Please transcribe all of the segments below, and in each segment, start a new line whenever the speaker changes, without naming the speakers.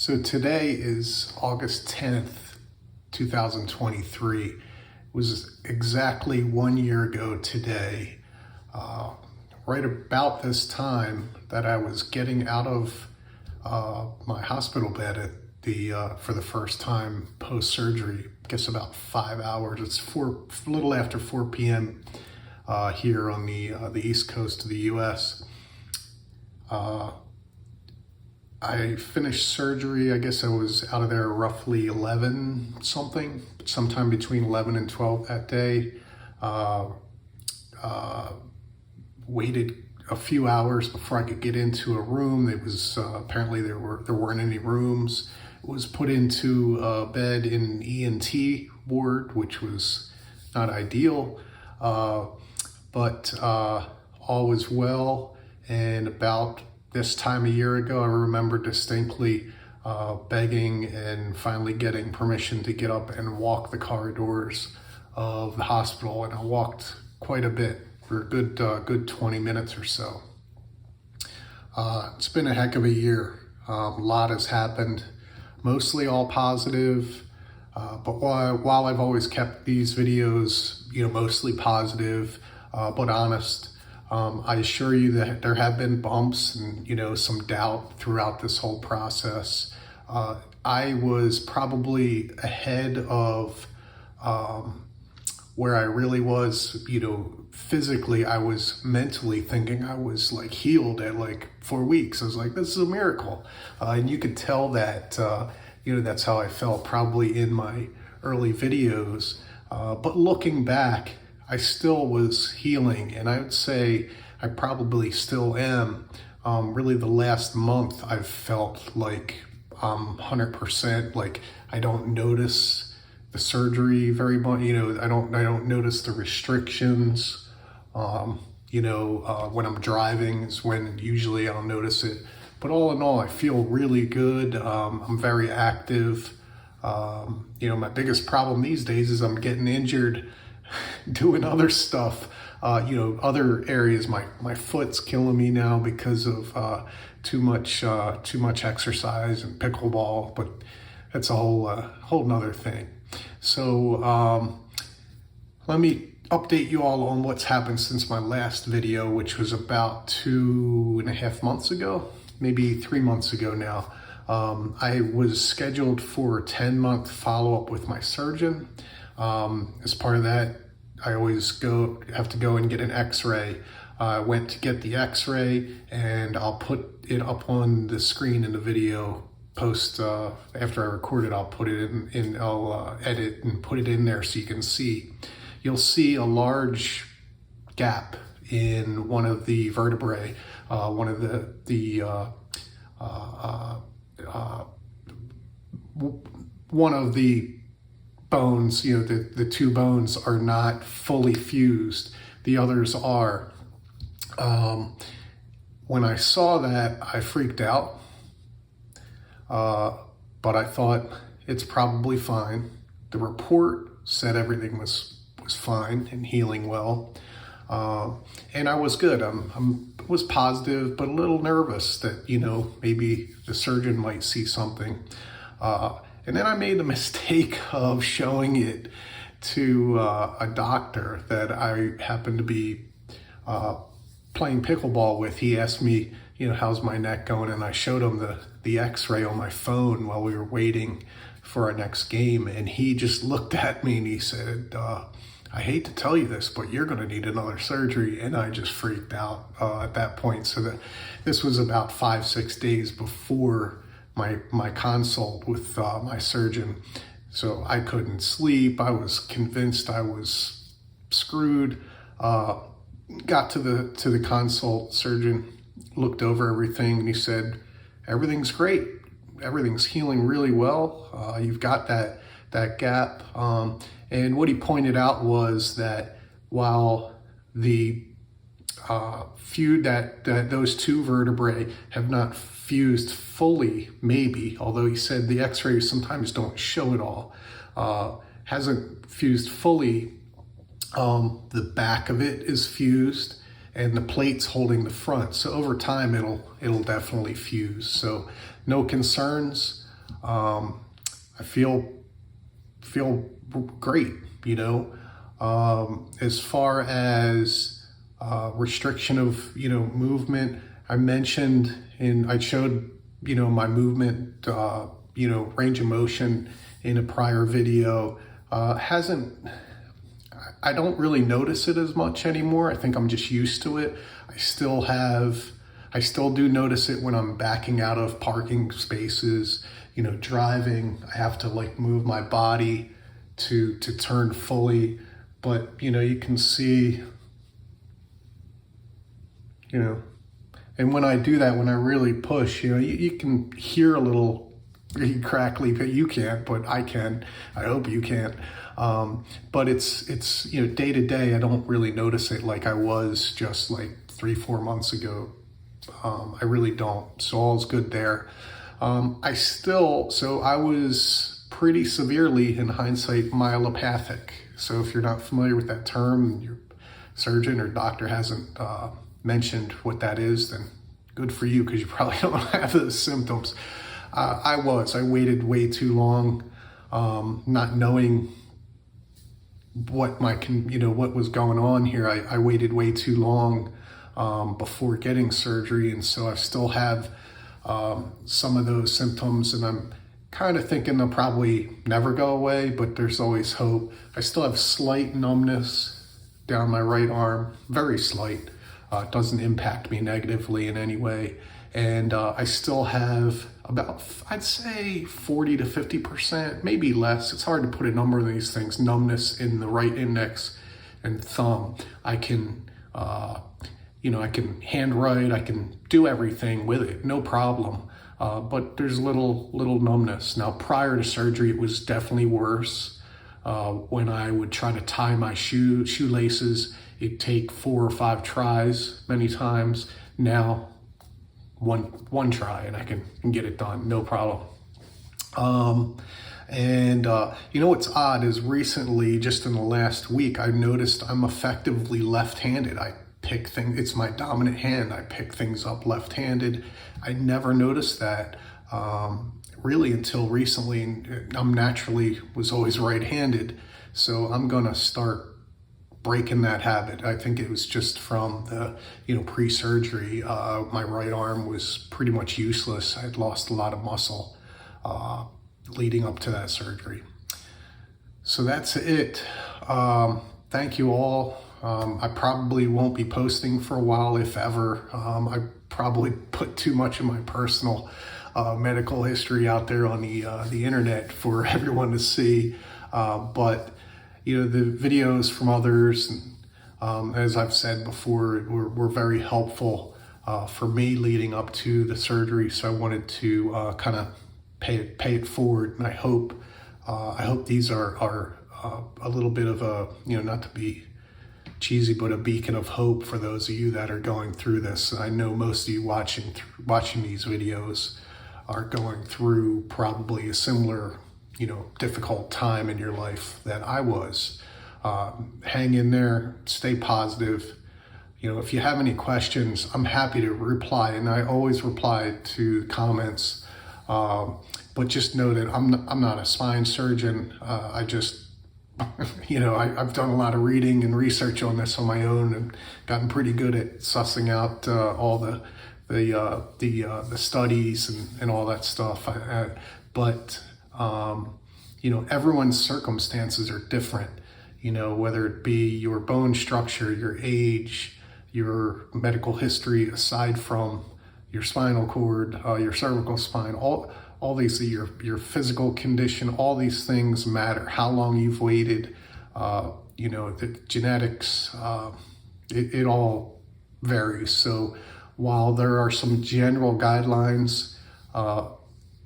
So today is August 10th, 2023. It was exactly 1 year ago today, right about this time that I was getting out of my hospital bed at for the first time post-surgery. I guess about 5 hours. It's a little after 4 p.m. Here on the East Coast of the U.S. I finished surgery. I guess I was out of there roughly 11 something, sometime between 11 and 12 that day. Waited a few hours before I could get into a room. It was apparently there weren't any rooms. It was put into a bed in an ENT ward, which was not ideal, but all was well. And about this time a year ago, I remember distinctly begging and finally getting permission to get up and walk the corridors of the hospital. And I walked quite a bit for a good 20 minutes or so. It's been a heck of a year. A lot has happened, mostly all positive. But while I've always kept these videos, mostly positive, but honest, I assure you that there have been bumps and, some doubt throughout this whole process. I was probably ahead of where I really was, physically. I was mentally thinking I was like healed at like 4 weeks. I was like, this is a miracle. And you could tell that, that's how I felt probably in my early videos. But looking back, I still was healing, and I would say I probably still am. Really the last month I've felt like 100%, like I don't notice the surgery very much, I don't notice the restrictions. When I'm driving is when usually I'll notice it. But all in all, I feel really good. I'm very active. My biggest problem these days is I'm getting injured doing other stuff, other areas. My foot's killing me now because of too much exercise and pickleball, but that's a whole nother thing. So let me update you all on what's happened since my last video, which was about 2.5 months ago, maybe 3 months ago now. I was scheduled for a 10-month follow-up with my surgeon. As part of that, I always have to go and get an x-ray. I went to get the x-ray, and I'll put it up on the screen in the video post. After I record it, I'll put it in I'll edit and put it in there so you can see. You'll see a large gap in one of the vertebrae, one of one of the bones, the two bones are not fully fused. The others are. When I saw that, I freaked out. But I thought it's probably fine. The report said everything was fine and healing well. And I was good. I was positive, but a little nervous that, maybe the surgeon might see something. And then I made the mistake of showing it to a doctor that I happened to be playing pickleball with. He asked me, how's my neck going? And I showed him the x-ray on my phone while we were waiting for our next game. And he just looked at me and he said, I hate to tell you this, but you're going to need another surgery. And I just freaked out at that point. So this was about 5-6 days before my consult with my surgeon. So I couldn't sleep. I was convinced I was screwed. Got to the consult. Surgeon looked over everything and he said, everything's great. Everything's healing really well. You've got that gap. And what he pointed out was that while the those two vertebrae have not fused fully, maybe, although he said the x-rays sometimes don't show it all, hasn't fused fully. The back of it is fused and the plate's holding the front. So over time, it'll definitely fuse. So no concerns. I feel great, you know. As far as restriction of, you know, movement, I mentioned I showed, you know, my movement, you know, range of motion in a prior video. I don't really notice it as much anymore. I think I'm just used to it. I still do notice it when I'm backing out of parking spaces, you know, driving. I have to like move my body to turn fully, but you know, you can see, you know, and when I do that, when I really push, you know, you can hear a little crackly, but you can't, but I can. I hope you can't. But it's, you know, day to day, I don't really notice it like I was just like 3-4 months ago. I really don't. So all's good there. So I was pretty severely, in hindsight, myelopathic. So if you're not familiar with that term, your surgeon or doctor hasn't mentioned what that is, then good for you, because you probably don't have those symptoms. I waited way too long, not knowing what what was going on here. I waited way too long before getting surgery, and so I still have some of those symptoms, and I'm kind of thinking they'll probably never go away, but there's always hope. I still have slight numbness down my right arm, very slight. It doesn't impact me negatively in any way. And I still have about, I'd say 40 to 50%, maybe less. It's hard to put a number on these things. Numbness in the right index and thumb. I can, I can handwrite. I can do everything with it, no problem. But there's little numbness. Now, prior to surgery, it was definitely worse. When I would try to tie my shoelaces, it'd take 4 or 5 tries many times. Now, one try and I can get it done, no problem. You know what's odd is recently, just in the last week, I've noticed I'm effectively left-handed. I pick things, it's my dominant hand. I pick things up left-handed. I never noticed that really until recently. I'm naturally was always right-handed, so I'm gonna start breaking that habit. I think it was just from the, pre-surgery. My right arm was pretty much useless. I had lost a lot of muscle leading up to that surgery. So that's it. Thank you all. I probably won't be posting for a while, if ever. I probably put too much of my personal medical history out there on the internet for everyone to see. But the videos from others, and, as I've said before, were very helpful for me leading up to the surgery. So I wanted to kind of pay it forward, and I hope these are a little bit of a, not to be cheesy, but a beacon of hope for those of you that are going through this. I know most of you watching these videos are going through probably a similar, difficult time in your life that I was. Hang in there, stay positive. If you have any questions, I'm happy to reply, and I always reply to comments. But just know that I'm not a spine surgeon. I just, I've done a lot of reading and research on this on my own and gotten pretty good at sussing out all the studies and all that stuff. But everyone's circumstances are different. Whether it be your bone structure, your age, your medical history, aside from your spinal cord, your cervical spine, all these, your physical condition, all these things matter. How long you've waited, the genetics, it all varies. So while there are some general guidelines,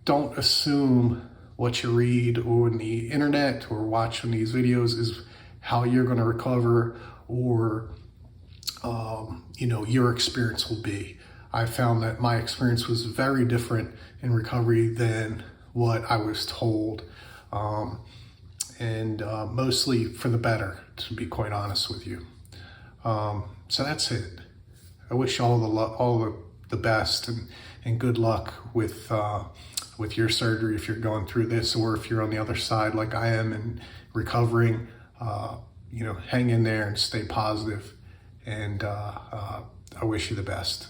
don't assume what you read on the internet or watch on these videos is how you're going to recover, or your experience will be. I found that my experience was very different in recovery than what I was told, and mostly for the better, to be quite honest with you. So that's it. I wish all the best and good luck with with your surgery, if you're going through this, or if you're on the other side like I am and recovering, hang in there and stay positive. And I wish you the best.